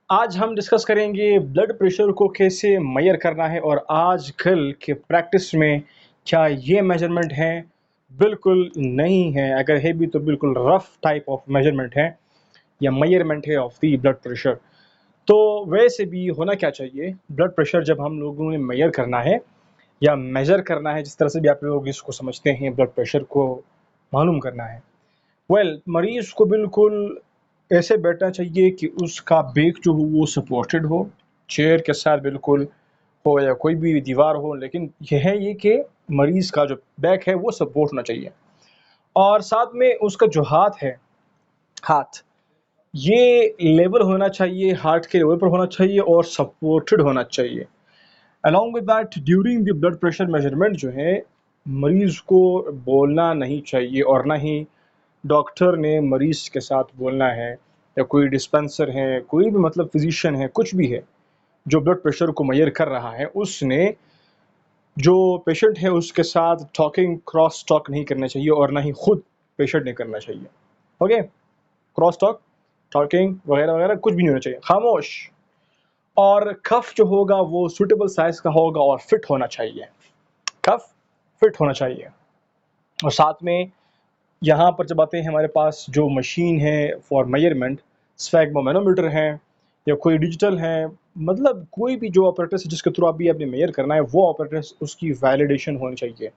आज हम डिस्कस करेंगे ब्लड प्रेशर को कैसे मेजर करना है और आज कल के प्रैक्टिस में क्या ये मेजरमेंट है। बिल्कुल नहीं है, अगर है भी तो बिल्कुल रफ टाइप ऑफ मेजरमेंट है या मेजरमेंट है ऑफ दी ब्लड प्रेशर। तो वैसे भी होना क्या चाहिए, ब्लड प्रेशर जब हम लोगों ने मेजर करना है या मेजर करना है, जिस तरह से भी आप लोग इसको समझते हैं, ब्लड प्रेशर को मालूम करना है, मरीज को बिल्कुल ऐसे बैठना चाहिए कि उसका बैक जो हो वो सपोर्टेड हो, चेयर के साथ बिल्कुल हो या कोई भी दीवार हो, लेकिन यह है ये कि मरीज़ का जो बैक है वो सपोर्ट होना चाहिए। और साथ में उसका जो हाथ ये लेवल होना चाहिए, हार्ट के लेवल पर होना चाहिए और सपोर्टेड होना चाहिए। Along with that, during the blood pressure measurement जो है, मरीज़ को बोलना नहीं चाहिए और ना ही डॉक्टर ने मरीज़ के साथ बोलना है, या कोई डिस्पेंसर है, कोई भी मतलब फिजिशियन है, कुछ भी है जो ब्लड प्रेशर को मेजर कर रहा है, उसने जो पेशेंट है उसके साथ टॉकिंग क्रॉस टॉक नहीं करना चाहिए और ना ही खुद पेशेंट ने करना चाहिए। ओके, क्रॉस टॉक, टॉकिंग वगैरह वगैरह कुछ भी नहीं होना चाहिए, खामोश। और कफ जो होगा वो सूटेबल साइज का होगा और फिट होना चाहिए, कफ फिट होना चाहिए। और साथ में यहाँ पर जब आते हैं, हमारे पास जो मशीन है फॉर मेजरमेंट, स्फैग्मोमेनोमीटर है या कोई डिजिटल है, मतलब कोई भी जो ऑपरेटर्स जिसके थ्रू आप भी आपने मेजर करना है, वो ऑपरेटर्स उसकी वैलिडेशन होनी चाहिए,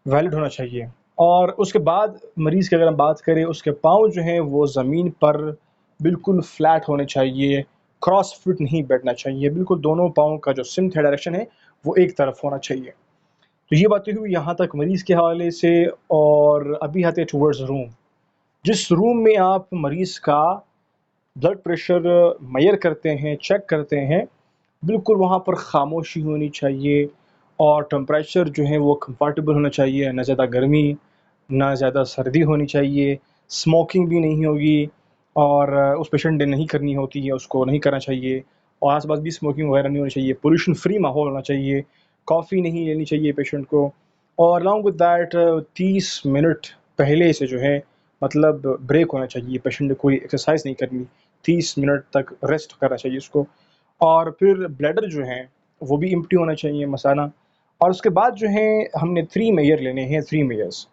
वैलिड होना चाहिए। और उसके बाद मरीज़ की अगर हम बात करें, उसके पाँव जो हैं वो ज़मीन पर बिल्कुल फ्लैट होने चाहिए, क्रॉस फिट नहीं बैठना चाहिए, बिल्कुल दोनों पाँव का जो सिम्थ है, डायरेक्शन है, वो एक तरफ होना चाहिए। तो ये बातें हुई यहाँ तक मरीज़ के हवाले से। और अभी आते हैं टूवर्ड्स रूम। जिस रूम में आप मरीज़ का ब्लड प्रेशर मेजर करते हैं, चेक करते हैं, बिल्कुल वहाँ पर खामोशी होनी चाहिए और टेम्परेचर जो है वो कंफर्टेबल होना चाहिए, ना ज़्यादा गर्मी ना ज़्यादा सर्दी होनी चाहिए, स्मोकिंग भी नहीं होगी और उस पेशेंट ने नहीं करनी होती है, उसको नहीं करना चाहिए। और आस-पास भी स्मोकिंग वगैरह नहीं होनी चाहिए, पोल्यूशन फ्री माहौल होना चाहिए, कॉफ़ी नहीं लेनी चाहिए पेशेंट को। और अलॉन्ग विद दैट 30 मिनट पहले से जो है मतलब ब्रेक होना चाहिए, पेशेंट ने कोई एक्सरसाइज नहीं करनी, 30 मिनट तक रेस्ट करना चाहिए उसको। और फिर ब्लैडर जो है वो भी एम्प्टी होना चाहिए, मसाना। और उसके बाद जो है हमने 3 मेजर लेने हैं, 3 मेजर्स,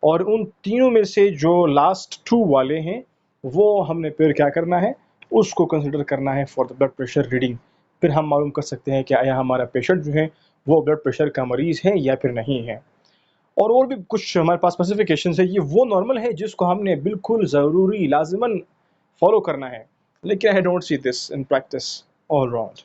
और उन तीनों में से जो लास्ट 2 वाले हैं वो हमने फिर क्या करना है, उसको कंसिडर करना है for the blood pressure reading. फिर हम मालूम कर सकते हैं कि आया हमारा पेशेंट जो है वो ब्लड प्रेशर का मरीज़ है या फिर नहीं है। और भी कुछ हमारे पास स्पेसिफिकेशंस है, ये वो नॉर्मल है जिसको हमने बिल्कुल ज़रूरी लाजिमन फॉलो करना है, लेकिन I don't see this in practice all round.